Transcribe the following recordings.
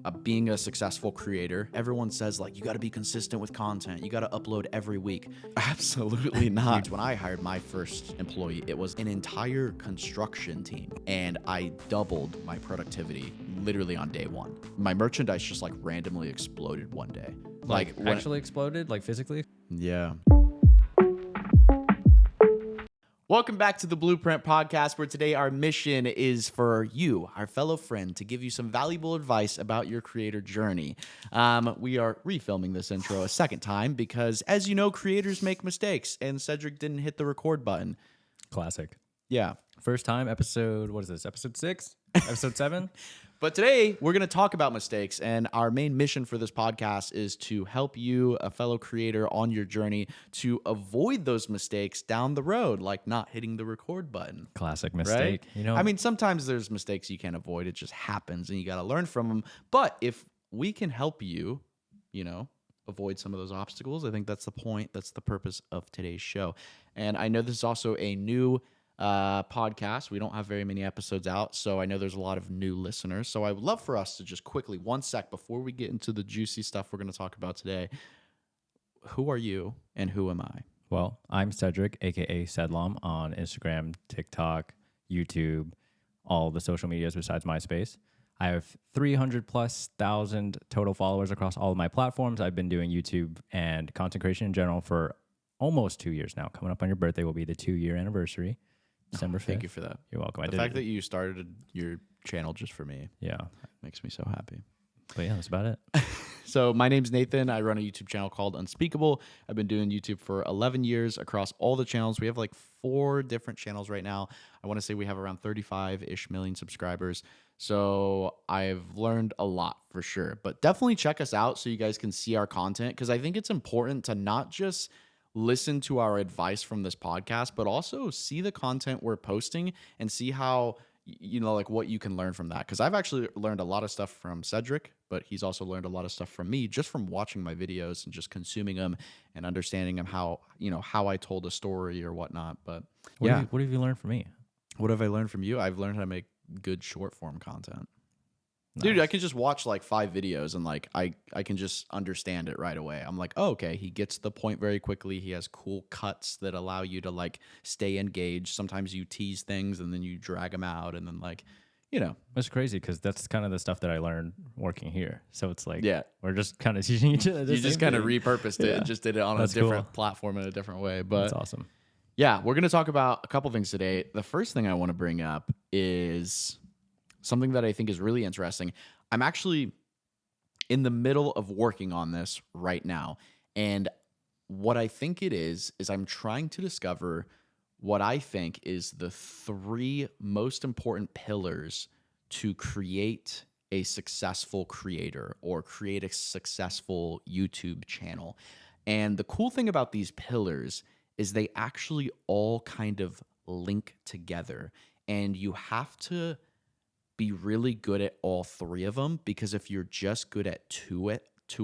being a successful creator, everyone says like, you got to be consistent with content. You got to upload every week. Absolutely not. When I hired my first employee, it was an entire construction team and I doubled my productivity literally on day one. My merchandise just like randomly exploded one day. Like actually exploded, like physically? Yeah. Welcome back to the Blueprint Podcast, where today our mission is for you, our fellow friend, to give you some valuable advice about your creator journey. We are refilming this intro a second time because, as you know, creators make mistakes, and Cedric didn't hit the record button. Classic. Yeah. First time, episode, what is this? Episode 6? Episode 7? But today, we're going to talk about mistakes, and our main mission for this podcast is to help you, a fellow creator, on your journey to avoid those mistakes down the road, like not hitting the record button. Classic mistake. Right? You know, I mean, sometimes there's mistakes you can't avoid. It just happens, and you got to learn from them. But if we can help you, avoid some of those obstacles, I think that's the point. That's the purpose of today's show. And I know this is also a new podcast. We don't have very many episodes out, so I know there's a lot of new listeners. So I would love for us to just quickly, one sec before we get into the juicy stuff we're going to talk about today. Who are you and who am I? well, I'm Cedric, aka Sedlom, on Instagram, TikTok, YouTube, all the social medias besides MySpace. I have 300,000+ total followers across all of my platforms. I've been doing YouTube and content creation in general for almost 2 years now. Coming up on your birthday will be the 2-year anniversary. December 5th. Thank you for that. You're welcome. The fact that you started your channel just for me makes me so happy. But yeah, that's about it. So my name's Nathan. I run a YouTube channel called Unspeakable. I've been doing YouTube for 11 years across all the channels. We have like 4 different channels right now. I want to say we have around 35-ish million subscribers. So I've learned a lot for sure. But definitely check us out so you guys can see our content, because I think it's important to not just listen to our advice from this podcast, but also see the content we're posting and see how, like what you can learn from that. Because I've actually learned a lot of stuff from Cedric, but he's also learned a lot of stuff from me just from watching my videos and just consuming them and understanding them, how I told a story or whatnot. But What have you learned from me? What have I learned from you? I've learned how to make good short form content. Nice. Dude, I can just watch like 5 videos and like I can just understand it right away. I'm like, oh, okay, he gets the point very quickly. He has cool cuts that allow you to like stay engaged. Sometimes you tease things and then you drag them out, and then like, It's crazy because that's kind of the stuff that I learned working here. So it's like, yeah, we're just kind of teaching each other. you just kind of repurposed it and just did it on That's a different cool. platform in a different way. But That's awesome. yeah, we're going to talk about a couple things today. The first thing I want to bring up is something that I think is really interesting. I'm actually in the middle of working on this right now. And what I think it is I'm trying to discover what I think is the 3 most important pillars to create a successful creator or create a successful YouTube channel. And the cool thing about these pillars is they actually all kind of link together. And you have to be really good at all 3 of them, because if you're just good at two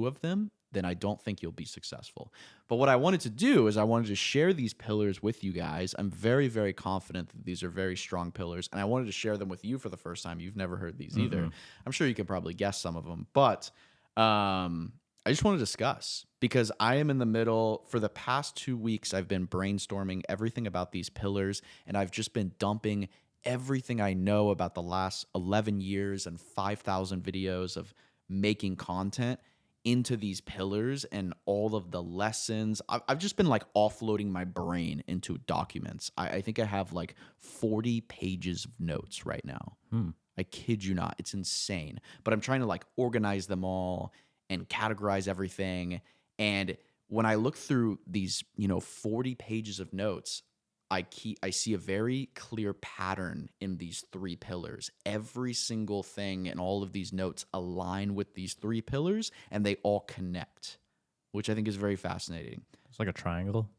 of them, then I don't think you'll be successful. But what I wanted to do is I wanted to share these pillars with you guys. I'm very, very confident that these are very strong pillars, and I wanted to share them with you for the first time. You've never heard these either. I'm sure you can probably guess some of them, but I just want to discuss, because I am in the middle. For the past 2 weeks, I've been brainstorming everything about these pillars, and I've just been dumping everything I know about the last 11 years and 5,000 videos of making content into these pillars and all of the lessons. I've just been like offloading my brain into documents. I think I have like 40 pages of notes right now. I kid you not. It's insane. But I'm trying to like organize them all and categorize everything. And when I look through these, 40 pages of notes, I see a very clear pattern in these 3 pillars. Every single thing and all of these notes align with these 3 pillars, and they all connect, which I think is very fascinating. It's like a triangle.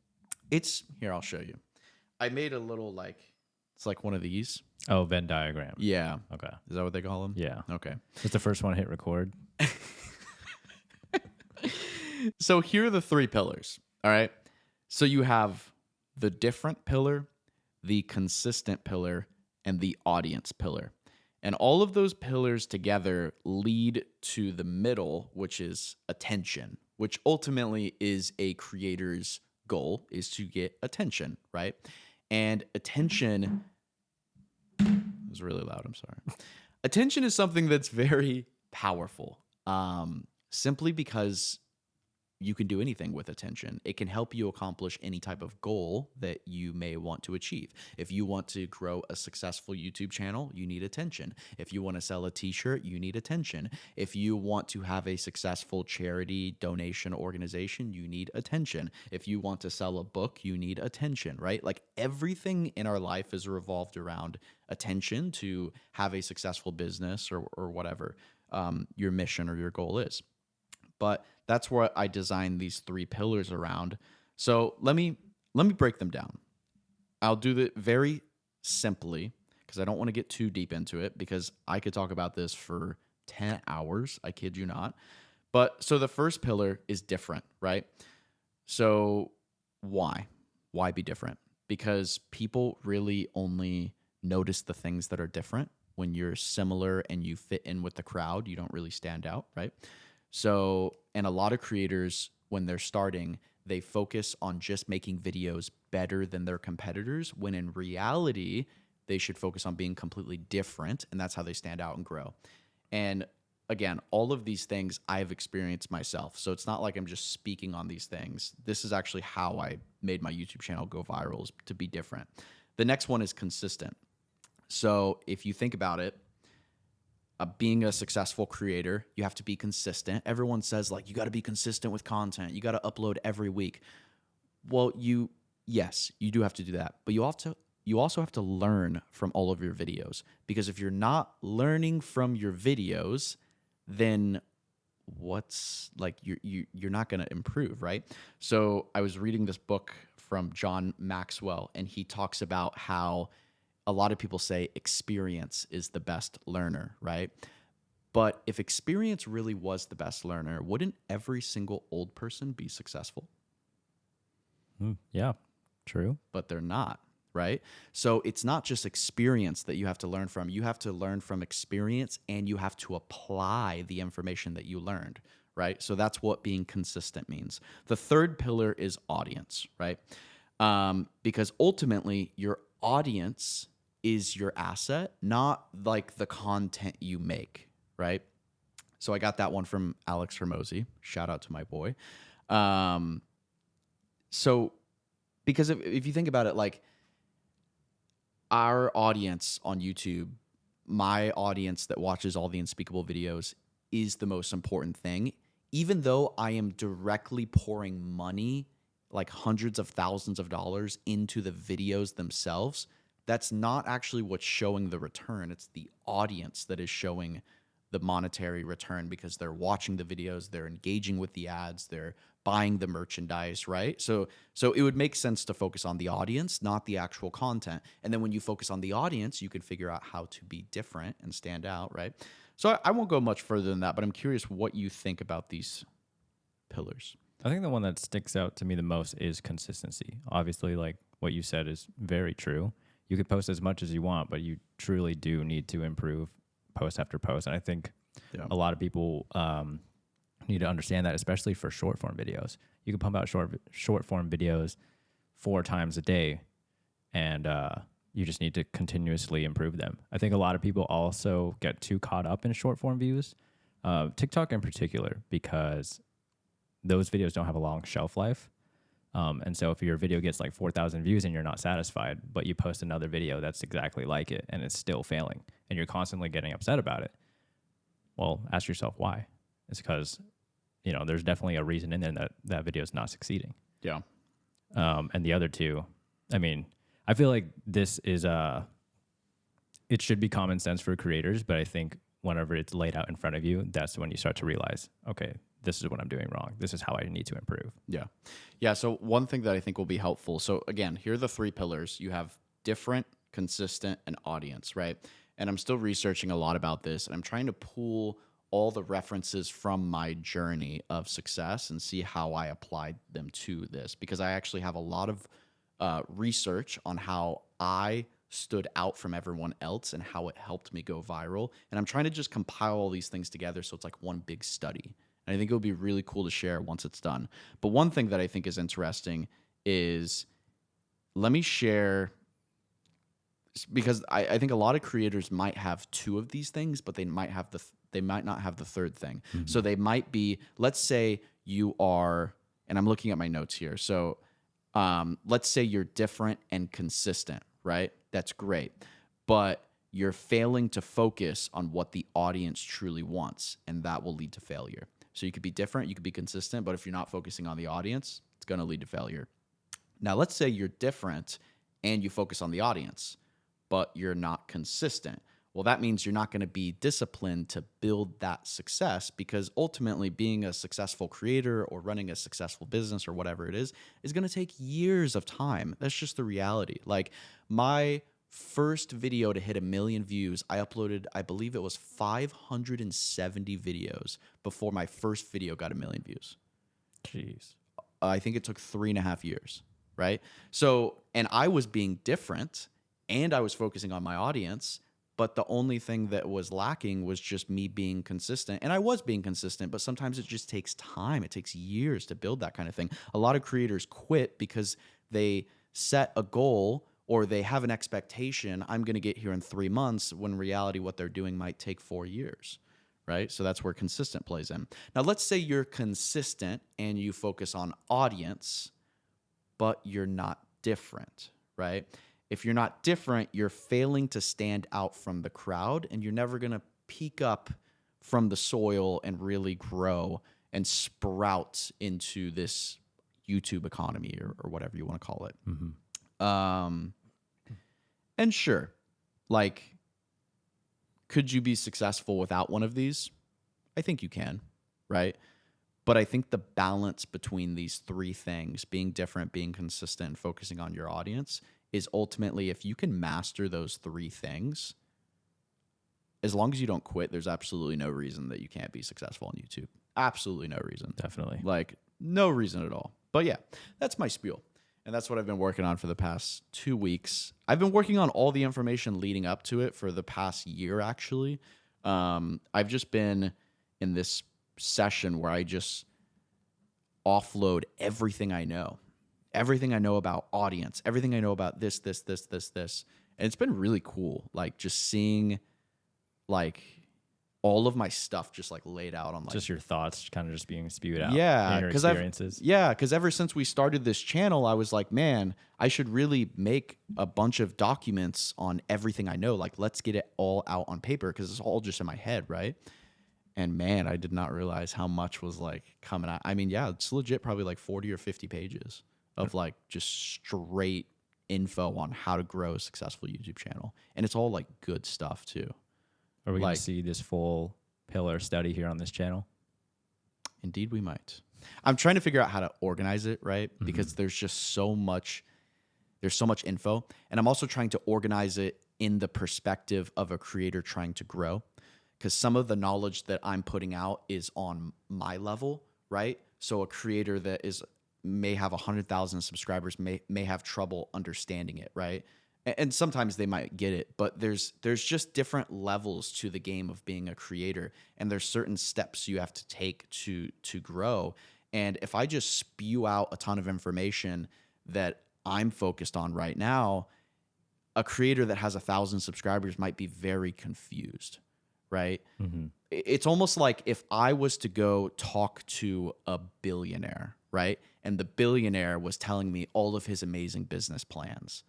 Here, I'll show you. I made a little it's like one of these. Oh, Venn diagram. Yeah. Okay. Is that what they call them? Yeah. Okay. It's the first one to hit record. So here are the 3 pillars. All right. So you have the different pillar, the consistent pillar, and the audience pillar. And all of those pillars together lead to the middle, which is attention, which ultimately is a creator's goal, is to get attention, right? And attention it was really loud. I'm sorry. Attention is something that's very powerful, simply because you can do anything with attention. It can help you accomplish any type of goal that you may want to achieve. If you want to grow a successful YouTube channel, you need attention. If you want to sell a t-shirt, you need attention. If you want to have a successful charity donation organization, you need attention. If you want to sell a book, you need attention, right? Like everything in our life is revolved around attention to have a successful business or whatever your mission or your goal is. But that's what I designed these 3 pillars around. So let me break them down. I'll do it very simply because I don't want to get too deep into it because I could talk about this for 10 hours. I kid you not. But so the first pillar is different, right? So why? Why be different? Because people really only notice the things that are different. When you're similar and you fit in with the crowd, you don't really stand out, right? So, and a lot of creators, when they're starting, they focus on just making videos better than their competitors, when in reality, they should focus on being completely different, and that's how they stand out and grow. And again, all of these things I've experienced myself. So it's not like I'm just speaking on these things. This is actually how I made my YouTube channel go viral, is to be different. The next one is consistent. So if you think about it, being a successful creator, you have to be consistent. Everyone says like, you got to be consistent with content. You got to upload every week. Well, yes, you do have to do that, but you also have to learn from all of your videos, because if you're not learning from your videos, then what's like, you're not going to improve, right? So I was reading this book from John Maxwell, and he talks about how a lot of people say experience is the best learner, right? But if experience really was the best learner, wouldn't every single old person be successful? Yeah, true. But they're not, right? So it's not just experience that you have to learn from. You have to learn from experience, and you have to apply the information that you learned, right? So that's what being consistent means. The third pillar is audience, right? Because ultimately your audience is your asset, not like the content you make, right? So I got that one from Alex Hermosi. Shout out to my boy. So because if you think about it, like our audience on YouTube, my audience that watches all the Unspeakable videos, is the most important thing. Even though I am directly pouring money, like hundreds of thousands of dollars, into the videos themselves, that's not actually what's showing the return. It's the audience that is showing the monetary return, because they're watching the videos, they're engaging with the ads, they're buying the merchandise, right? So it would make sense to focus on the audience, not the actual content. And then when you focus on the audience, you can figure out how to be different and stand out, right? So I won't go much further than that, but I'm curious what you think about these pillars. I think the one that sticks out to me the most is consistency. Obviously, like what you said is very true. You could post as much as you want, but you truly do need to improve post after post. And I think a lot of people need to understand that, especially for short form videos. You can pump out short form videos 4 times a day, and you just need to continuously improve them. I think a lot of people also get too caught up in short form views, TikTok in particular, because those videos don't have a long shelf life. And so if your video gets like 4,000 views and you're not satisfied, but you post another video that's exactly like it and it's still failing, and you're constantly getting upset about it, well, ask yourself why. It's because, there's definitely a reason in there that video is not succeeding. Yeah. And the other two, I mean, I feel like this is it should be common sense for creators, but I think whenever it's laid out in front of you, that's when you start to realize, okay, this is what I'm doing wrong. This is how I need to improve. Yeah. Yeah. So one thing that I think will be helpful. So again, here are the 3 pillars. You have different, consistent, and audience, right? And I'm still researching a lot about this, and I'm trying to pull all the references from my journey of success and see how I applied them to this, because I actually have a lot of research on how I stood out from everyone else and how it helped me go viral. And I'm trying to just compile all these things together so it's like one big study. And I think it would be really cool to share once it's done. But one thing that I think is interesting is, let me share, because I think a lot of creators might have two of these things, but they might not have the third thing. So they might be, let's say you are, and I'm looking at my notes here. So let's say you're different and consistent, right? That's great. But you're failing to focus on what the audience truly wants, and that will lead to failure. So you could be different, you could be consistent, but if you're not focusing on the audience, it's going to lead to failure. Now, let's say you're different and you focus on the audience, but you're not consistent. Well, that means you're not going to be disciplined to build that success, because ultimately being a successful creator or running a successful business or whatever it is going to take years of time. That's just the reality. Like, my first video to hit 1 million views, I uploaded, I believe it was 570 videos before my first video got 1 million views. Jeez. I think it took 3.5 years, right? So, and I was being different and I was focusing on my audience, but the only thing that was lacking was just me being consistent. And I was being consistent, but sometimes it just takes time. It takes years to build that kind of thing. A lot of creators quit because they set a goal or they have an expectation, I'm going to get here in 3 months, when in reality what they're doing might take 4 years, right? So that's where consistent plays in. Now, let's say you're consistent and you focus on audience, but you're not different, right? If you're not different, you're failing to stand out from the crowd, and you're never going to peek up from the soil and really grow and sprout into this YouTube economy or whatever you want to call it. And sure, like, could you be successful without one of these? I think you can, right? But I think the balance between these three things, being different, being consistent, and focusing on your audience, is ultimately, if you can master those three things, as long as you don't quit, there's absolutely no reason that you can't be successful on YouTube. Absolutely no reason. Definitely. Like, no reason at all. But yeah, that's my spiel. And that's what I've been working on for the past 2 weeks. I've been working on all the information leading up to it for the past year, actually. I've just been in this session where I just offload everything I know. Everything I know about audience, everything I know about this. And it's been really cool. Like, just seeing, like, all of my stuff just like laid out on, like, just your thoughts kind of just being spewed out. Yeah, and your because experiences. because ever since we started this channel, I was like, man, I should really make a bunch of documents on everything I know. Like, let's get it all out on paper, because it's all just in my head, right? And man, I did not realize how much was like coming out. I mean, yeah, it's legit probably like 40 or 50 pages of like just straight info on how to grow a successful YouTube channel. And it's all like good stuff too. Are we going Like, to see this full pillar study here on this channel? indeed, we might. I'm trying to figure out how to organize it, right? Because there's just so much info. And I'm also trying to organize it in the perspective of a creator trying to grow. Because some of the knowledge that I'm putting out is on my level, right? So a creator that may have 100,000 subscribers may have trouble understanding it, right? And sometimes they might get it, but there's just different levels to the game of being a creator, and there's certain steps you have to take to grow. And if I just spew out a ton of information that I'm focused on right now, a creator that has 1,000 subscribers might be very confused, right? It's almost like if I was to go talk to a billionaire, right? And the billionaire was telling me all of his amazing business plans.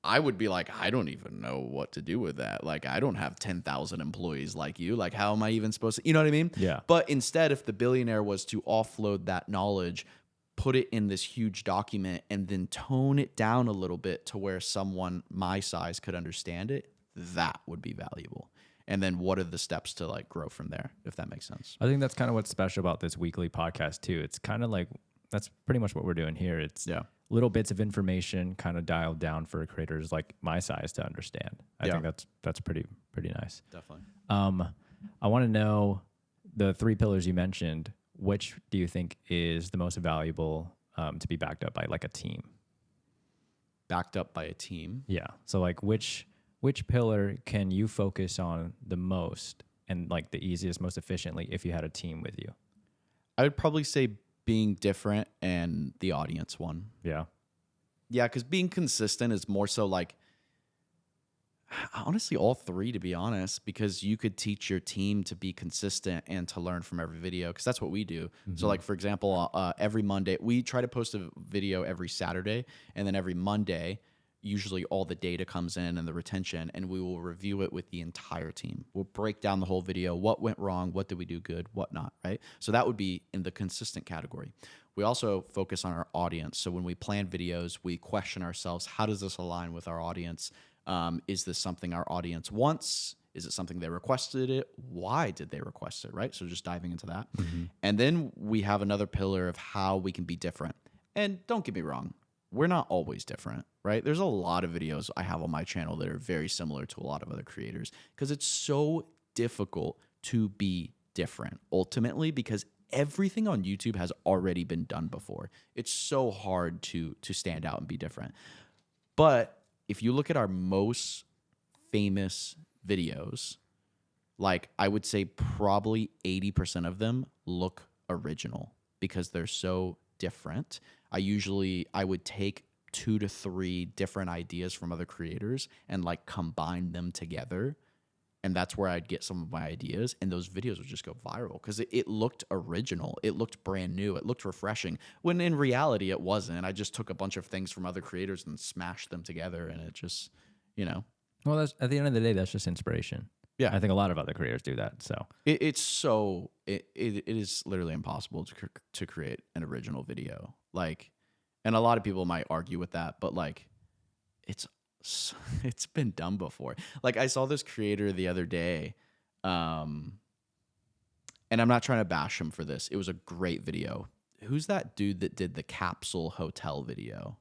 I would be like, I don't even know what to do with that. Like, I don't have 10,000 employees like you. Like, how am I even supposed to, you know what I mean? Yeah. But instead, if the billionaire was to offload that knowledge, put it in this huge document, and then tone it down a little bit to where someone my size could understand it, that would be valuable. And then what are the steps to like grow from there, if that makes sense? I think that's kind of what's special about this weekly podcast too. It's kind of like, that's pretty much what we're doing here. It's little bits of information kind of dialed down for creators like my size to understand. I think that's pretty nice. Definitely. I want to know the 3 pillars you mentioned. Which do you think is the most valuable to be backed up by like a team? backed up by a team. Yeah. So like which pillar can you focus on the most and like the easiest, most efficiently if you had a team with you? I would probably say being different and the audience one. Yeah. Yeah, because being consistent is more so like, honestly, all three, to be honest, because you could teach your team to be consistent and to learn from every video, because that's what we do. So, like, for example, every Monday, we try to post a video every Saturday, and then every Monday, usually all the data comes in and the retention, and we will review it with the entire team. We'll break down the whole video, what went wrong, what did we do good, what not, right? So that would be in the consistent category. We also focus on our audience. So when we plan videos, we question ourselves, how does this align with our audience? Is this something our audience wants? Is it something they requested it? Why did they request it, right? So just diving into that. And then we have another pillar of how we can be different. And don't get me wrong, we're not always different, right? There's a lot of videos I have on my channel that are very similar to a lot of other creators because it's so difficult to be different ultimately, because everything on YouTube has already been done before. It's so hard to stand out and be different. But if you look at our most famous videos, like I would say probably 80% of them look original because they're so different. I would take 2 to 3 different ideas from other creators and like combine them together. And that's where I'd get some of my ideas. And those videos would just go viral because it looked original. It looked brand new. It looked refreshing. When in reality, it wasn't. I just took a bunch of things from other creators and smashed them together. And it just, you know. Well, that's at the end of the day, that's just inspiration. Yeah. I think a lot of other creators do that. So It is literally impossible to create an original video. Like, and a lot of people might argue with that, but like, it's been done before. Like I saw this creator the other day, and I'm not trying to bash him for this. It was a great video. Who's that dude that did the capsule hotel video?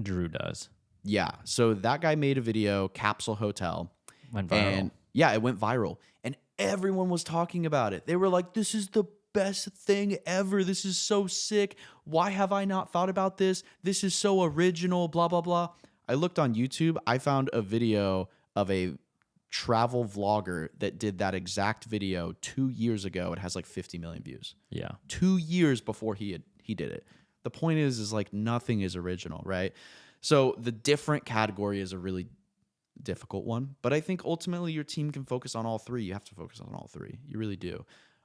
Drew does. Yeah. So that guy made a video, Capsule Hotel. Went viral. And yeah, it went viral. And everyone was talking about it. They were like, this is the best thing ever. This is so sick. Why have I not thought about this? This is so original, blah, blah, blah. I looked on YouTube. I found a video of a travel vlogger that did that exact video 2 years ago. It has like 50 million views. Yeah. 2 years before he did it. The point is like nothing is original, right? So the different category is a really difficult one, but I think ultimately your team can focus on all three. You have to focus on all three. You really do.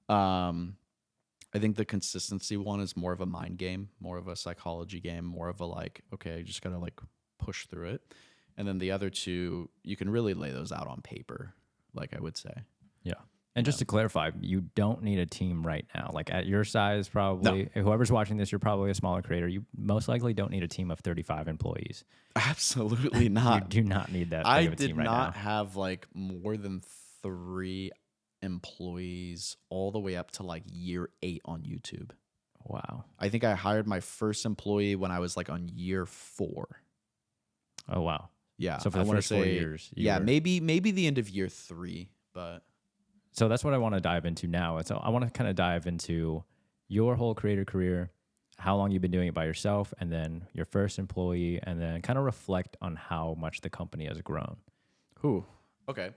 I think the consistency one is more of a mind game, more of a psychology game, more of a like, okay, you just gotta like push through it. And then the other two, you can really lay those out on paper, like I would say. Yeah. And just to clarify, you don't need a team right now. Like at your size, probably, whoever's watching this, you're probably a smaller creator. You most likely don't need a team of 35 employees. Absolutely not. You do not need that I big of a did team right not now. have like more than 3 employees all the way up to like year 8 on YouTube. Wow. I think I hired my first employee when I was like on year 4. Oh, wow. Yeah. So for I the wanna first 4 years. Yeah, maybe the end of year 3, but So that's what I want to dive into now. So I want to kind of dive into your whole creator career, how long you've been doing it by yourself, and then your first employee, and then kind of reflect on how much the company has grown. Who? Okay.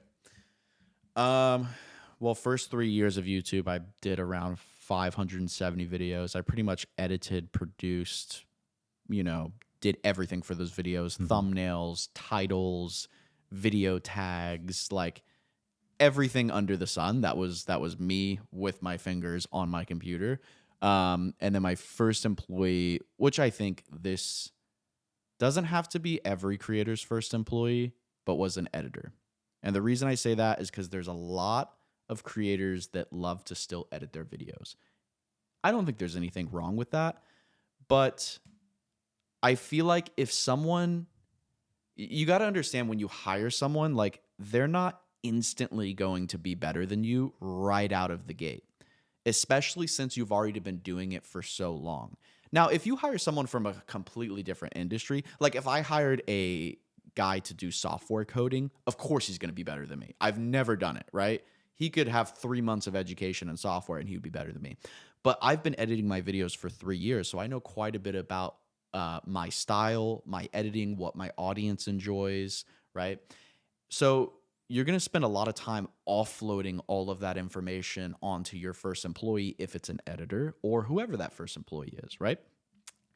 Well, first 3 years of YouTube, I did around 570 videos. I pretty much edited, produced, did everything for those videos, thumbnails, titles, video tags, like everything under the sun. That was me with my fingers on my computer. And then my first employee, which I think this doesn't have to be every creator's first employee, but was an editor. And the reason I say that is because there's a lot of creators that love to still edit their videos. I don't think there's anything wrong with that, but I feel like if someone, you got to understand when you hire someone, like they're not instantly going to be better than you right out of the gate, especially since you've already been doing it for so long. Now, if you hire someone from a completely different industry, like if I hired a guy to do software coding, of course he's going to be better than me. I've never done it, right? He could have 3 months of education in software and he would be better than me. But I've been editing my videos for 3 years, so I know quite a bit about my style, my editing, what my audience enjoys, right? So you're going to spend a lot of time offloading all of that information onto your first employee if it's an editor or whoever that first employee is, right?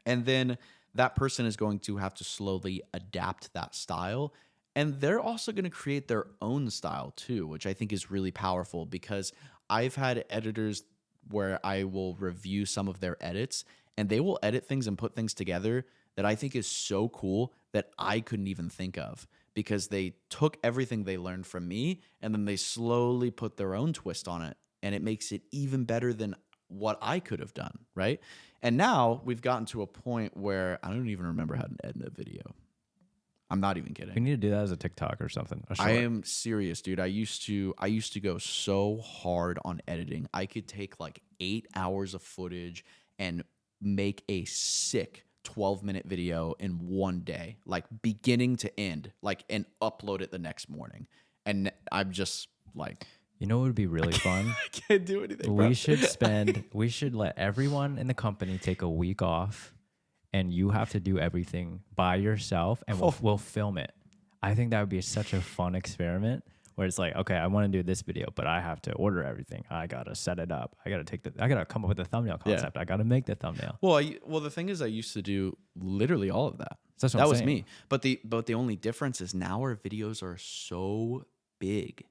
And then that person is going to have to slowly adapt that style. And they're also going to create their own style too, which I think is really powerful because I've had editors where I will review some of their edits and they will edit things and put things together that I think is so cool that I couldn't even think of because they took everything they learned from me and then they slowly put their own twist on it. And it makes it even better than what I could have done, right? And now we've gotten to a point where I don't even remember how to edit a video. I'm not even We kidding. need to do that as a TikTok or something. A short. I am serious, dude. I used to go so hard on editing. I could take like 8 hours of footage and make a sick 12-minute video in one day, like beginning to end, like and upload it the next morning. And I'm just like, You know what would be really fun? I can't do anything. Bro. We should let everyone in the company take a week off and you have to do everything by yourself and we'll film it. I think that would be such a fun experiment where it's like, okay, I want to do this video, but I have to order everything. I got to set it up. I got to come up with a thumbnail concept. I got to make the thumbnail. Well, the thing is I used to do literally all of that. That's what that I'm was saying. me. But the only difference is now our videos are so big.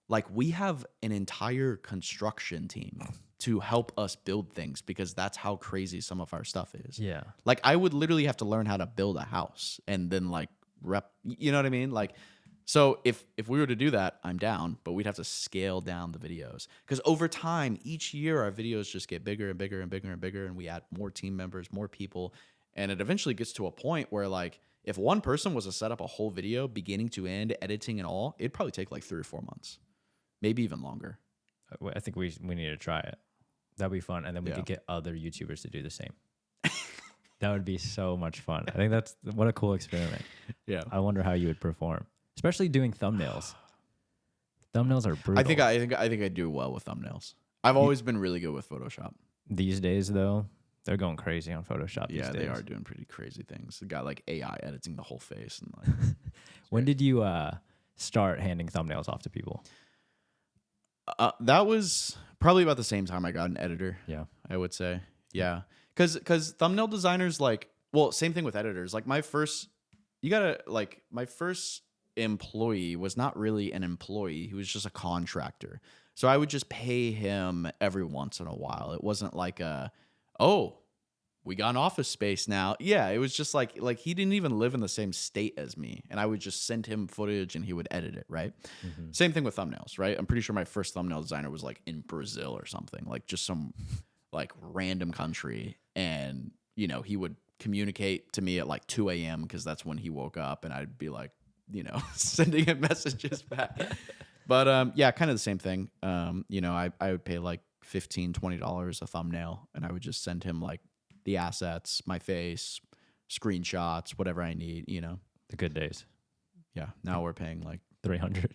Like we have an entire construction team to help us build things because that's how crazy some of our stuff is. Yeah. Like I would literally have to learn how to build a house and then like you know what I mean? Like, so if we were to do that, I'm down, but we'd have to scale down the videos because over time, each year our videos just get bigger and bigger and bigger and bigger. And we add more team members, more people. And it eventually gets to a point where like, if one person was to set up a whole video beginning to end, editing and all, it'd probably take like 3 or 4 months. Maybe even longer. I think we need to try it. That'd be fun. And then we Yeah. could get other YouTubers to do the same. That would be so much fun. I think what a cool experiment. Yeah. I wonder how you would perform, especially doing thumbnails. Thumbnails are brutal. I think I do well with thumbnails. I've always been really good with Photoshop. These days, though, they're going crazy on Photoshop. Yeah, these days. they are doing pretty crazy things. They got like AI editing the whole face and like. When did you start handing thumbnails off to people? That was probably about the same time I got an editor. Yeah. I would say. Yeah. Because thumbnail designers, like, well, same thing with editors. Like my first employee was not really an employee. He was just a contractor. So I would just pay him every once in a while. It wasn't like we got an office space now. Yeah, it was just like he didn't even live in the same state as me. And I would just send him footage and he would edit it, right? Mm-hmm. Same thing with thumbnails, right? I'm pretty sure my first thumbnail designer was like in Brazil or something, like just some like random country. And, you know, he would communicate to me at like 2 a.m. because that's when he woke up and I'd be like, you know, sending him messages back. But yeah, kind of the same thing. You know, I would pay like $15, $20 a thumbnail and I would just send him like the assets, my face, screenshots, whatever I need, you know. The good days. Yeah. Now we're paying like 300.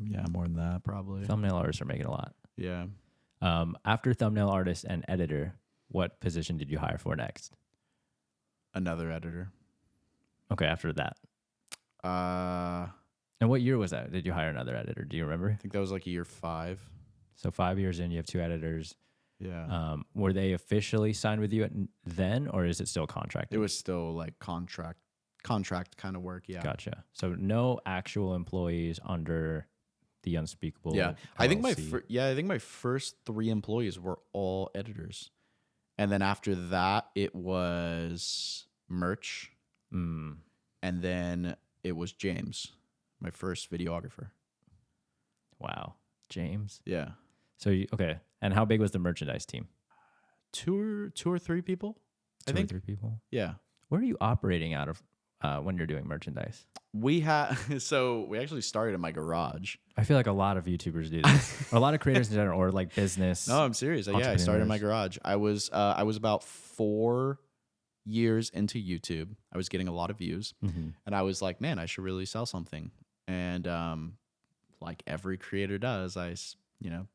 Yeah, more than that probably. Thumbnail artists are making a lot. Yeah. After thumbnail artist and editor, what position did you hire for next? Another editor. Okay, after that. And what year was that? Did you hire another editor? Do you remember? I think that was like year 5. So 5 years in, you have 2 editors. Yeah. Were they officially signed with you then, or is it still contracted? It was still like contract kind of work. Yeah. Gotcha. So no actual employees under the Unspeakable. Yeah. LLC. I think my first 3 employees were all editors. And then after that, it was merch. Mm. And then it was James, my first videographer. Wow. James. Yeah. So okay. And how big was the merchandise team? 2 or 3 people. Two or 3 people. Yeah. Where are you operating out of when you're doing merchandise? We actually started in my garage. I feel like a lot of YouTubers do this. Or a lot of creators in general, or like business. No, I'm serious. Yeah, I started in my garage. I was about 4 years into YouTube. I was getting a lot of views, and I was like, man, I should really sell something. And like every creator does, I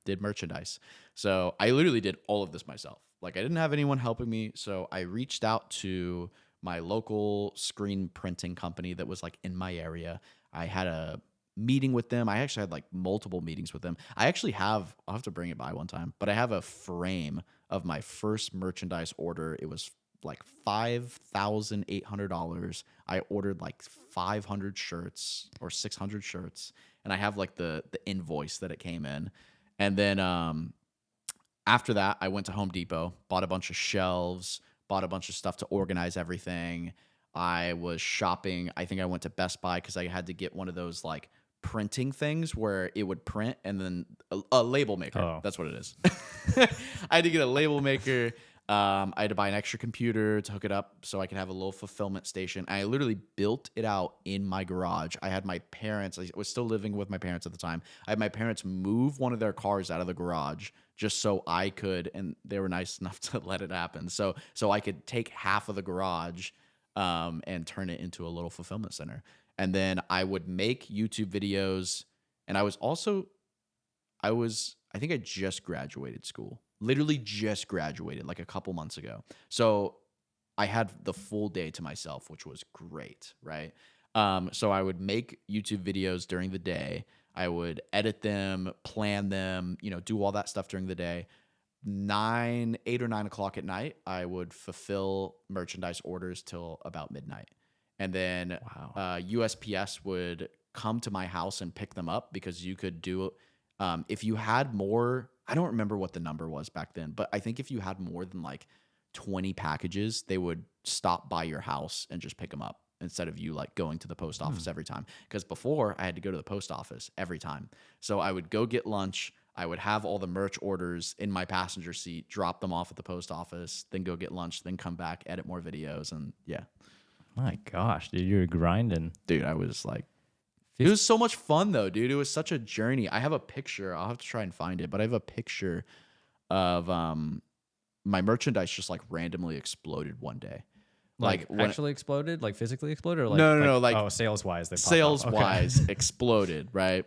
did merchandise. So I literally did all of this myself. Like I didn't have anyone helping me. So I reached out to my local screen printing company that was like in my area. I had a meeting with them. I actually had like multiple meetings with them. I'll have to bring it by one time, but I have a frame of my first merchandise order. It was like $5,800. I ordered like 500 shirts or 600 shirts, and I have like the invoice that it came in. And then after that, I went to Home Depot, bought a bunch of shelves, bought a bunch of stuff to organize everything. I was shopping. I think I went to Best Buy because I had to get one of those like printing things where it would print, and then a label maker. Oh. That's what it is. I had to get a label maker. I had to buy an extra computer to hook it up so I could have a little fulfillment station. I literally built it out in my garage. I had my parents, I was still living with my parents at the time. I had my parents move one of their cars out of the garage just so I could, and they were nice enough to let it happen. So I could take half of the garage and turn it into a little fulfillment center. And then I would make YouTube videos. And I think I just graduated school. Literally just graduated like a couple months ago. So I had the full day to myself, which was great, right? So I would make YouTube videos during the day. I would edit them, plan them, do all that stuff during the day. 8 or 9 o'clock at night, I would fulfill merchandise orders till about midnight. And then USPS would come to my house and pick them up because you could do if you had more. I don't remember what the number was back then, but I think if you had more than like 20 packages, they would stop by your house and just pick them up instead of you like going to the post office every time. Because before I had to go to the post office every time. So I would go get lunch. I would have all the merch orders in my passenger seat, drop them off at the post office, then go get lunch, then come back, edit more videos. And yeah. My gosh, dude, you're grinding. Dude, I was like, it was so much fun though, dude. It was such a journey. I have a picture. I'll have to try and find it, but I have a picture of my merchandise just like randomly exploded one day. Like actually exploded, like physically exploded, or like no, like oh, sales wise, exploded, right?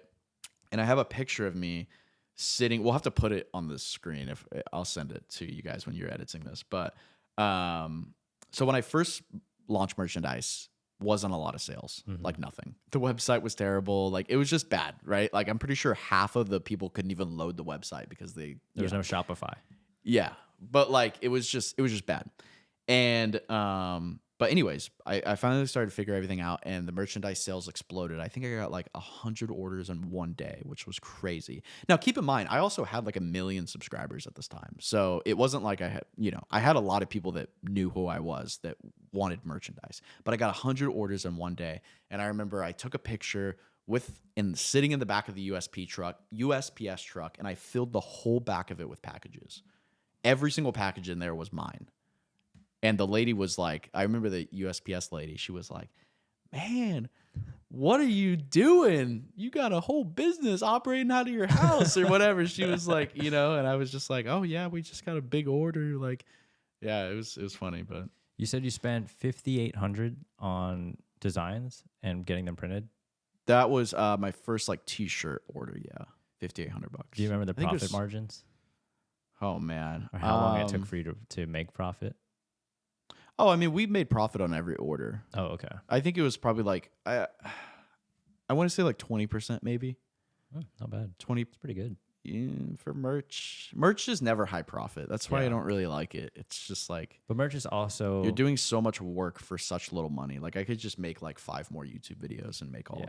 And I have a picture of me sitting. We'll have to put it on the screen. If I'll send it to you guys when you're editing this. But so when I first launched merchandise, wasn't a lot of sales, like nothing. The website was terrible. Like it was just bad, right? Like I'm pretty sure half of the people couldn't even load the website because there was no Shopify. Yeah, but like it was just bad. And but anyways, I finally started to figure everything out, and the merchandise sales exploded. I think I got like 100 orders in one day, which was crazy. Now keep in mind, I also had like 1 million subscribers at this time, so it wasn't like I had, I had a lot of people that knew who I was that wanted merchandise. But I got 100 orders in one day, and I remember I took a picture sitting in the back of the USPS truck, and I filled the whole back of it with packages. Every single package in there was mine. And the lady was like, I remember the USPS lady, she was like, man, what are you doing? You got a whole business operating out of your house or whatever. She was like, and I was just like, oh yeah, we just got a big order. Like, yeah, it was funny. But you said you spent $5,800 on designs and getting them printed. That was my first like t-shirt order. Yeah. $5,800. Do you remember the profit margins? Oh man. Or how long it took for you to make profit? Oh, I mean, we made profit on every order. Oh, okay. I think it was probably like I want to say like 20% maybe. Not bad. 20. It's pretty good. Yeah, for merch. Merch is never high profit. That's why I don't really like it. It's just like, but merch is also, you're doing so much work for such little money. Like I could just make like 5 more YouTube videos and make all,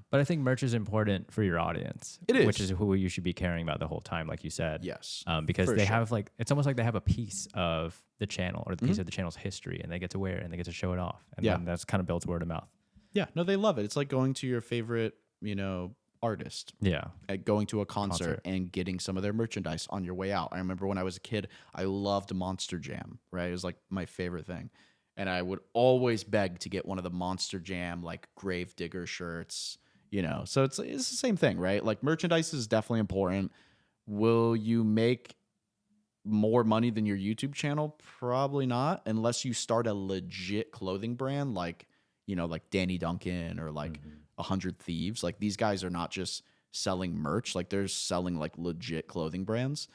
But I think merch is important for your audience. It is. Which is who you should be caring about the whole time, like you said. Yes. Because they have like, it's almost like they have a piece of the channel or the piece of the channel's history, and they get to wear it and they get to show it off. And then that's kind of builds word of mouth. Yeah. No, they love it. It's like going to your favorite, artist. Yeah. At going to a concert and getting some of their merchandise on your way out. I remember when I was a kid, I loved Monster Jam, right? It was like my favorite thing. And I would always beg to get one of the Monster Jam, like Grave Digger shirts, So it's the same thing, right? Like merchandise is definitely important. Will you make more money than your YouTube channel? Probably not, unless you start a legit clothing brand like, like Danny Duncan or like 100 Thieves. Like these guys are not just selling merch, like they're selling like legit clothing brands.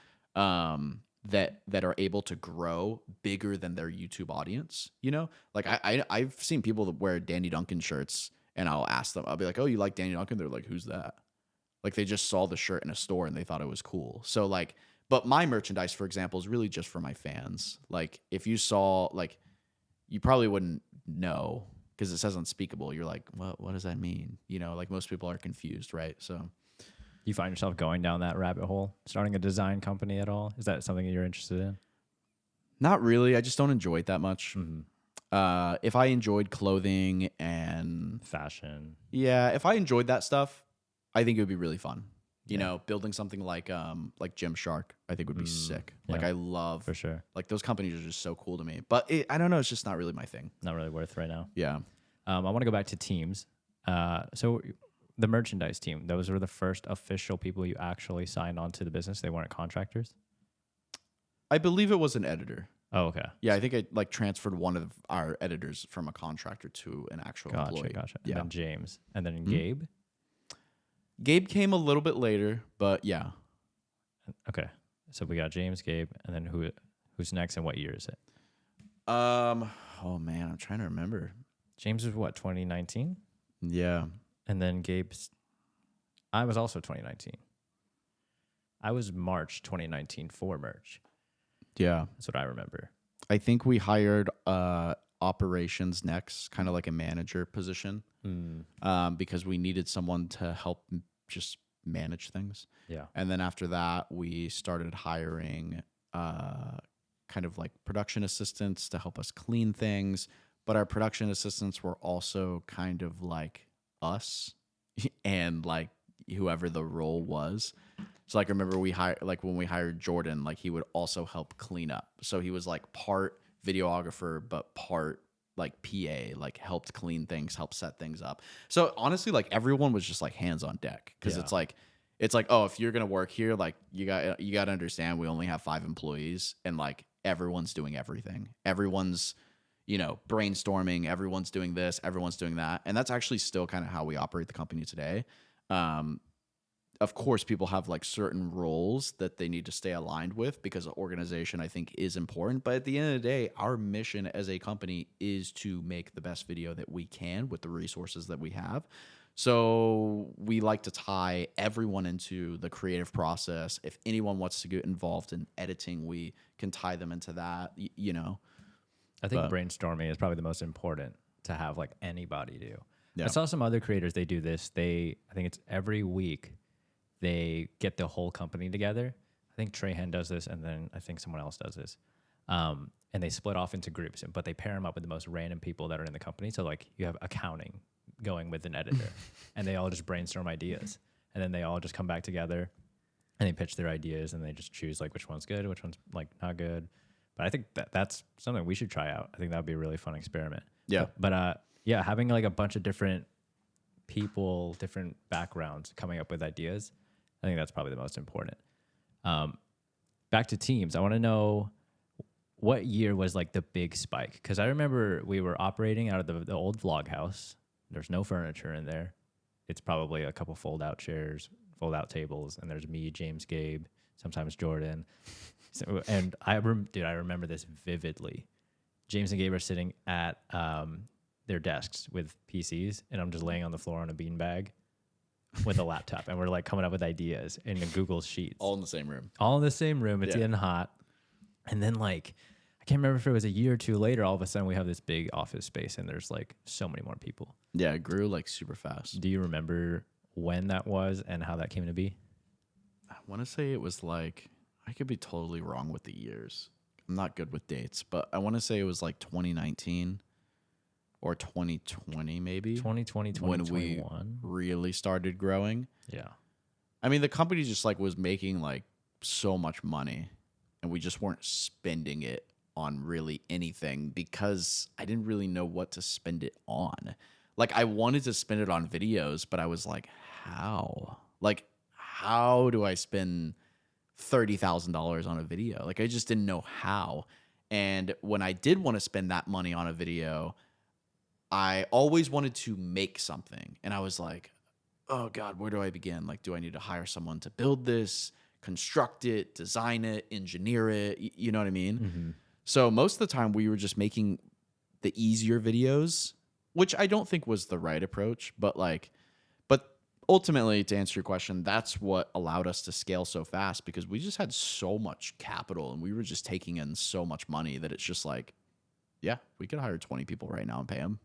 that are able to grow bigger than their YouTube audience. You know, like I've seen people that wear Danny Duncan shirts, and I'll ask them, I'll be like, "Oh, you like Danny Duncan?" They're like, "Who's that?" Like they just saw the shirt in a store and they thought it was cool. So like, but my merchandise, for example, is really just for my fans. Like if you saw, like, you probably wouldn't know because it says unspeakable. You're like, what does that mean? You know, like most people are confused, right? So You find yourself going down that rabbit hole, starting a design company at all? Is that something you're interested in? not really. I just don't enjoy it that much. Mm-hmm. If I enjoyed clothing and Fashion. yeah, if I enjoyed that stuff, I think it would be really fun. You Yeah. know, building something like Gymshark, I think would be sick. Like yeah, I love for sure. like those companies are just so cool to me. But I don't know, it's just not really my thing. Not really worth right now. Yeah. I want to go back to teams. So the merchandise team, those were the first official people you actually signed on to the business. They weren't contractors. I believe it was an editor. Oh, okay. Yeah, I think I like transferred one of our editors from a contractor to an actual employee. Gotcha. Yeah. And then James, and then Gabe. Gabe came a little bit later, but yeah. Okay. So we got James, Gabe, and then who's next and what year is it? Oh man, I'm trying to remember. James was what, 2019? Yeah. And then I was also 2019. I was March 2019 for merch. Yeah. That's what I remember. I think we hired operations next, kind of like a manager position, because we needed someone to help just manage things. Yeah. And then after that, we started hiring kind of like production assistants to help us clean things. But our production assistants were also kind of like us and like whoever the role was. So like, remember when we hired Jordan, like he would also help clean up. So he was like part videographer, but part like PA, like helped clean things, helped set things up. So honestly, like everyone was just like hands on deck because Yeah. it's like, oh, if you're gonna work here, like you got to understand we only have 5 employees and like everyone's doing everything. Everyone's, you know, brainstorming. Everyone's doing this. Everyone's doing that, and that's actually still kind of how we operate the company today. Of course, people have like certain roles that they need to stay aligned with because organization, I think, is important. But at the end of the day, our mission as a company is to make the best video that we can with the resources that we have. So we like to tie everyone into the creative process. If anyone wants to get involved in editing, we can tie them into that, you know. I think brainstorming is probably the most important to have like anybody do. Yeah. I saw some other creators, they do this. I think it's every week they get the whole company together. I think Trahan does this, and then I think someone else does this. And they split off into groups, but they pair them up with the most random people that are in the company. So like you have accounting going with an editor, and they all just brainstorm ideas. And then they all just come back together and they pitch their ideas, and they just choose like which one's good, which one's like not good. But I think that's something we should try out. I think that would be a really fun experiment. Yeah. But yeah, having like a bunch of different people, different backgrounds coming up with ideas, I think that's probably the most important. Back to teams, I want to know what year was like the big spike? Because I remember we were operating out of the old vlog house. There's no furniture in there. It's probably a couple fold-out chairs, fold-out tables, and there's me, James, Gabe, sometimes Jordan. So, and I remember this vividly. James and Gabe are sitting at their desks with PCs, and I'm just laying on the floor on a beanbag with a laptop, and we're like coming up with ideas in a Google Sheets. All in the same room. All in the same room. It's getting hot. And then like, I can't remember if it was a year or two later, all of a sudden we have this big office space and there's like so many more people. Yeah, it grew like super fast. Do you remember when that was and how that came to be? I want to say it was like, I could be totally wrong with the years. I'm not good with dates, but I want to say it was like 2019 or 2020 maybe. 2020, when 2021. we really started growing. Yeah. I mean, the company just like was making like so much money, and we just weren't spending it on really anything because I didn't really know what to spend it on. Like I wanted to spend it on videos, but I was like, how? Like, how do I spend $30,000 on a video? Like I just didn't know how. And when I did want to spend that money on a video, I always wanted to make something. And I was like, oh God, where do I begin? Like, do I need to hire someone to build this? construct it, design it, engineer it. You know what I mean? Mm-hmm. So most of the time we were just making the easier videos, which I don't think was the right approach, but ultimately, to answer your question, that's what allowed us to scale so fast because we just had so much capital and we were just taking in so much money that it's just like, yeah, we could hire 20 people right now and pay them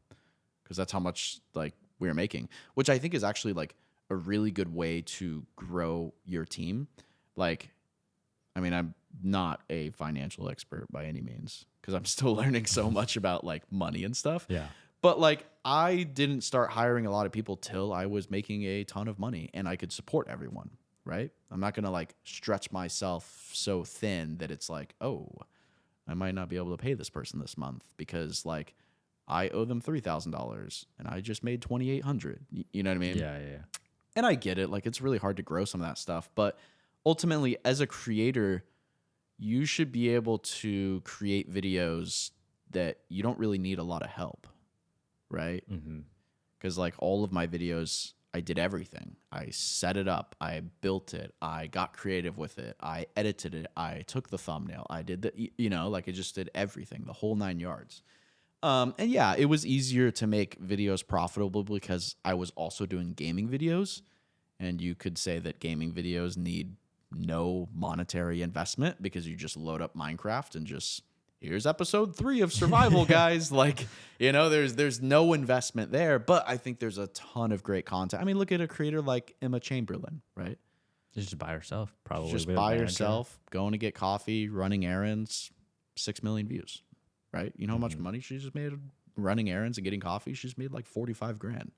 because that's how much like we were making, which I think is actually like a really good way to grow your team. Like, I mean, I'm not a financial expert by any means because I'm still learning so much about like money and stuff. Yeah. But like I didn't start hiring a lot of people till I was making a ton of money and I could support everyone, right? I'm not going to like stretch myself so thin that it's like, "Oh, I might not be able to pay this person this month because like I owe them $3,000 and I just made 2,800." You know what I mean? Yeah, yeah, yeah. And I get it. Like it's really hard to grow some of that stuff, but ultimately as a creator, you should be able to create videos that you don't really need a lot of help, right? Mm-hmm. Because like all of my videos, I did everything. I set it up, I built it, I got creative with it, I edited it, I took the thumbnail, I did like I just did everything, the whole 9 yards. And yeah, it was easier to make videos profitable because I was also doing gaming videos, and you could say that gaming videos need no monetary investment because you just load up Minecraft and just here's episode 3 of survival guys. Like, there's no investment there, but I think there's a ton of great content. I mean, look at a creator like Emma Chamberlain, right? Just by herself, probably. Just with a by manager. herself, going to get coffee, running errands, 6 million views, right? You know how much money she just made running errands and getting coffee? She's made like 45 grand.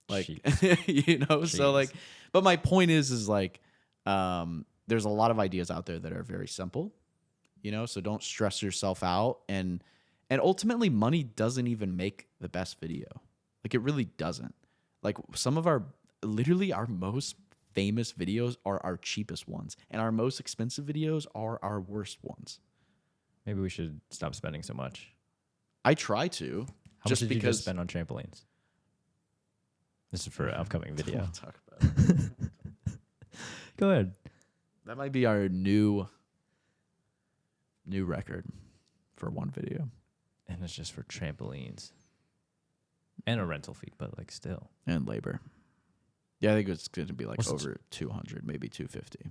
Like, Jeez. so like, but my point is like, there's a lot of ideas out there that are very simple, so don't stress yourself out. And ultimately money doesn't even make the best video. Like it really doesn't. Like some of our most famous videos are our cheapest ones and our most expensive videos are our worst ones. Maybe we should stop spending so much. I try to. How much did you just spend on trampolines? This is for an upcoming video. Don't talk about it. Go ahead. That might be our new record for one video. And it's just for trampolines. And a rental fee, but like still. And labor. Yeah, I think it's going to be like What's over 200, maybe 250.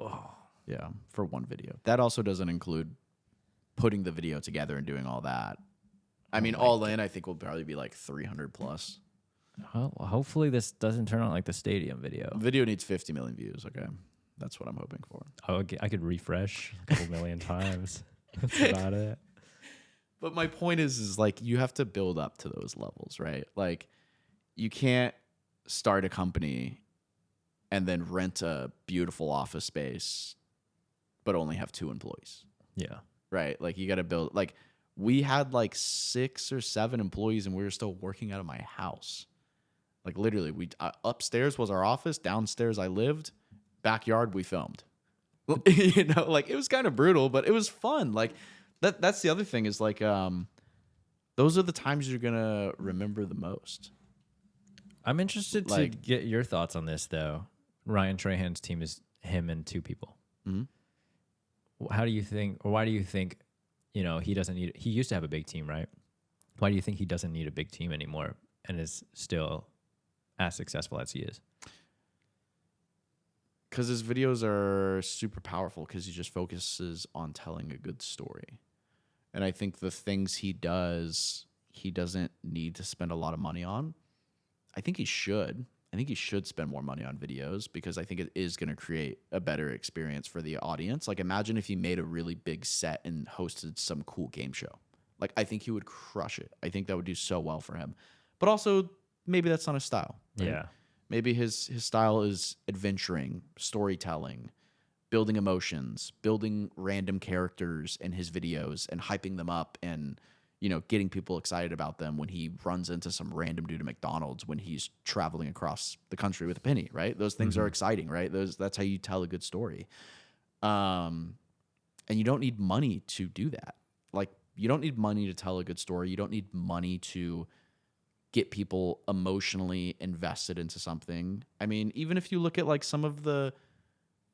Oh. Yeah, for one video. That also doesn't include putting the video together and doing all that. I mean, all in, I think will probably be like 300 plus. Well, hopefully this doesn't turn out like the stadium video. Video needs 50 million views. Okay. That's what I'm hoping for. I could refresh a couple million times. That's about it. But my point is like you have to build up to those levels, right? Like you can't start a company and then rent a beautiful office space but only have 2 employees. Yeah. Right? Like you got to build like we had like 6 or 7 employees and we were still working out of my house. Like literally we upstairs was our office, downstairs I lived, backyard we filmed. Like it was kind of brutal, but it was fun. Like that's the other thing is like those are the times you're going to remember the most. I'm interested to get your thoughts on this though. Ryan Trahan's team is him and 2 people. Mm-hmm. How do you think, or why do you think, he doesn't need, he used to have a big team, right? Why do you think he doesn't need a big team anymore and is still as successful as he is? Because his videos are super powerful because he just focuses on telling a good story. And I think the things he does, he doesn't need to spend a lot of money on. I think he should. I think he should spend more money on videos because I think it is going to create a better experience for the audience. Like imagine if he made a really big set and hosted some cool game show. Like I think he would crush it. I think that would do so well for him. But also maybe that's not his style. Right? Yeah. Maybe his style is adventuring, storytelling, building emotions, building random characters in his videos and hyping them up and, getting people excited about them when he runs into some random dude at McDonald's when he's traveling across the country with a penny, right? Those things are exciting, right? That's how you tell a good story. And you don't need money to do that. Like you don't need money to tell a good story. You don't need money to get people emotionally invested into something. I mean, even if you look at like some of the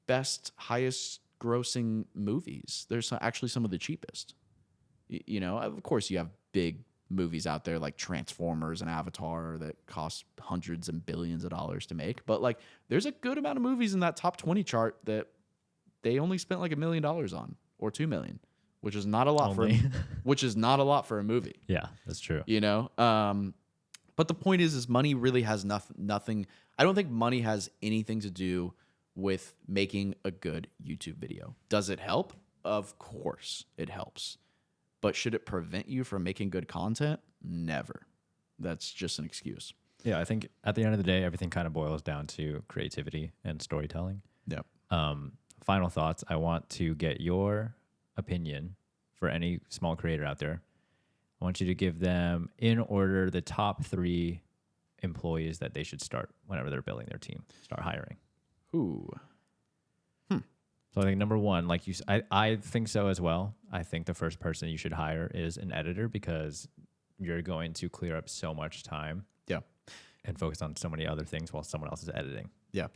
best, highest grossing movies. They're actually some of the cheapest. You know, of course, you have big movies out there like Transformers and Avatar that cost hundreds and billions of dollars to make. But like, there's a good amount of movies in that top 20 chart that they only spent like $1 million on or 2 million, which is not a lot Only. which is not a lot for a movie. Yeah, that's true. You know, but the point is money really has nothing. I don't think money has anything to do with making a good YouTube video. Does it help? Of course, it helps. But should it prevent you from making good content? Never. That's just an excuse. Yeah, I think at the end of the day, everything kind of boils down to creativity and storytelling. Yeah. Final thoughts. I want to get your opinion for any small creator out there. I want you to give them, in order, the top 3 employees that they should start whenever they're building their team, start hiring. Ooh. So I think number 1, like I think so as well. I think the first person you should hire is an editor, because you're going to clear up so much time. Yeah. And focus on so many other things while someone else is editing. Yeah.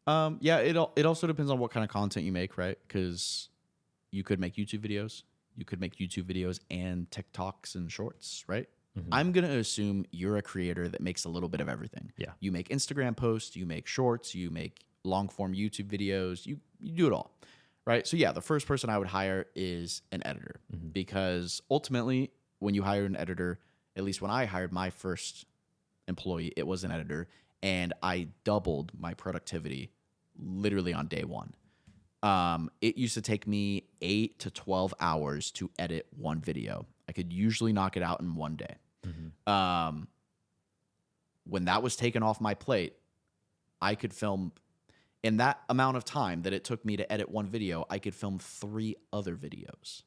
Yeah, it also depends on what kind of content you make, right? Because you could make YouTube videos. You could make YouTube videos and TikToks and shorts, right? Mm-hmm. I'm going to assume you're a creator that makes a little bit of everything. Yeah. You make Instagram posts, you make shorts, you make long form YouTube videos, you do it all, right? So yeah, the first person I would hire is an editor, because ultimately when you hire an editor, at least when I hired my first employee, it was an editor, and I doubled my productivity literally on day 1. It used to take me 8 to 12 hours to edit one video. I could usually knock it out in one day. When that was taken off my plate, I could film, in that amount of time that it took me to edit one video, I could film 3 other videos,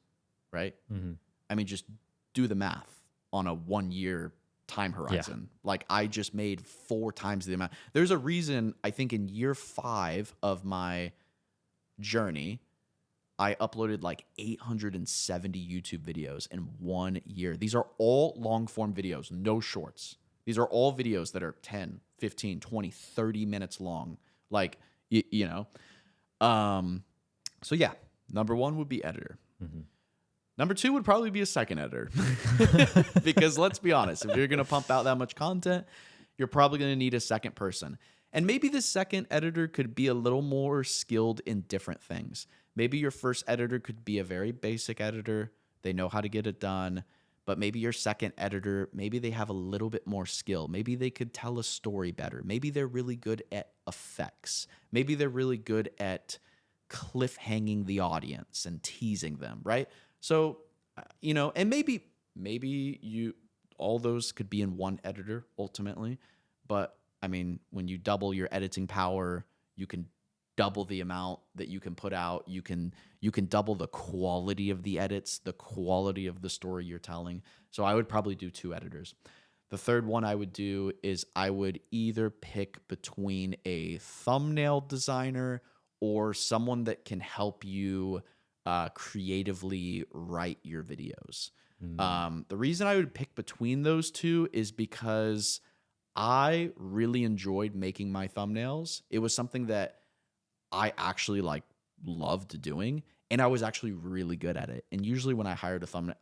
right? I mean, just do the math on a 1-year time horizon. Yeah. Like, I just made 4 times the amount. There's a reason, I think in year 5 of my journey, I uploaded like 870 YouTube videos in 1 year. These are all long form videos, no shorts. These are all videos that are 10, 15, 20, 30 minutes long. Like, you know. So yeah, number 1 would be editor. Number 2 would probably be a second editor. Because let's be honest, if you're going to pump out that much content, you're probably going to need a second person. And maybe the second editor could be a little more skilled in different things. Maybe your first editor could be a very basic editor. They know how to get it done. But maybe your second editor, maybe they have a little bit more skill. Maybe they could tell a story better. Maybe they're really good at effects. Maybe they're really good at cliffhanging the audience and teasing them, right? So, you know, and maybe you, all those could be in one editor ultimately. But I mean, when you double your editing power, you can double the amount that you can put out. You can double the quality of the edits, the quality of the story you're telling. So I would probably do 2 editors. The third one I would do is I would either pick between a thumbnail designer or someone that can help you creatively write your videos. The reason I would pick between those 2 is because I really enjoyed making my thumbnails. It was something that I actually loved doing, and I was actually really good at it. And usually when I hired a thumbnail,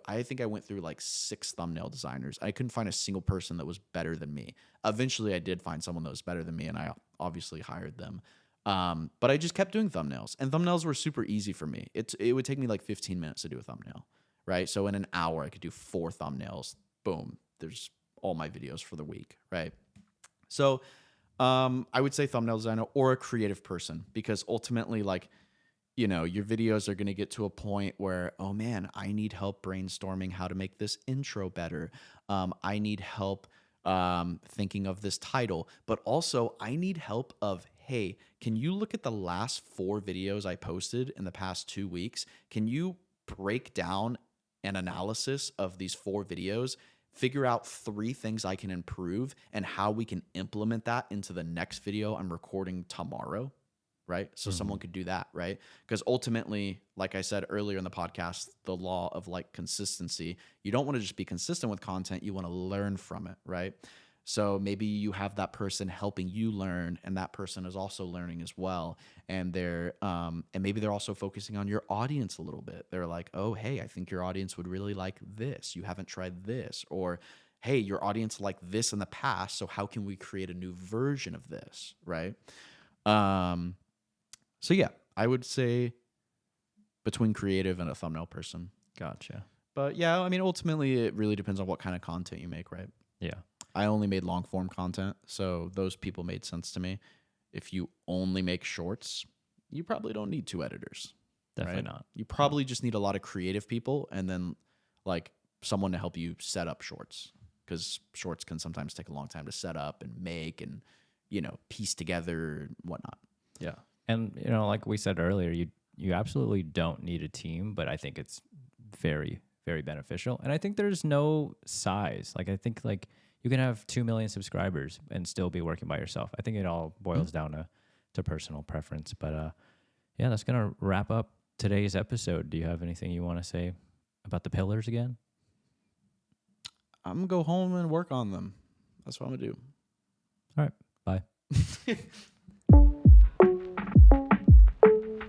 I think I went through like 6 thumbnail designers. I couldn't find a single person that was better than me. Eventually I did find someone that was better than me, and I obviously hired them. But I just kept doing thumbnails, and thumbnails were super easy for me. It would take me like 15 minutes to do a thumbnail, right? So in an hour I could do 4 thumbnails. Boom. There's all my videos for the week, right? So I would say thumbnail designer or a creative person, because ultimately, like, you know, your videos are going to get to a point where, oh man, I need help brainstorming how to make this intro better. I need help thinking of this title, but also I need help of, hey, can you look at the last 4 videos I posted in the past 2 weeks? Can you break down an analysis of these 4 videos? Figure out 3 things I can improve and how we can implement that into the next video I'm recording tomorrow, right? So someone could do that, right? Because ultimately, like I said earlier in the podcast, the law of like consistency, you don't want to just be consistent with content, you want to learn from it, right? So maybe you have that person helping you learn, and that person is also learning as well. And and maybe they're also focusing on your audience a little bit. They're like, oh, hey, I think your audience would really like this. You haven't tried this. Or, hey, your audience liked this in the past. So how can we create a new version of this? Right. Um, so yeah, I would say between creative and a thumbnail person. Gotcha. But yeah, I mean, ultimately, it really depends on what kind of content you make, right? Yeah. I only made long form content, so those people made sense to me. If you only make shorts, you probably don't need two editors. Definitely right? not. You probably just need a lot of creative people and then like someone to help you set up shorts, because shorts can sometimes take a long time to set up and make and, piece together and whatnot. Yeah. And like we said earlier, you absolutely don't need a team, but I think it's very, very beneficial. And I think there's no size. Like I think like you can have 2 million subscribers and still be working by yourself. I think it all boils down to personal preference. But yeah, that's gonna wrap up today's episode. Do you have anything you want to say about the pillars again? I'm going to go home and work on them. That's what I'm going to do. All right. Bye.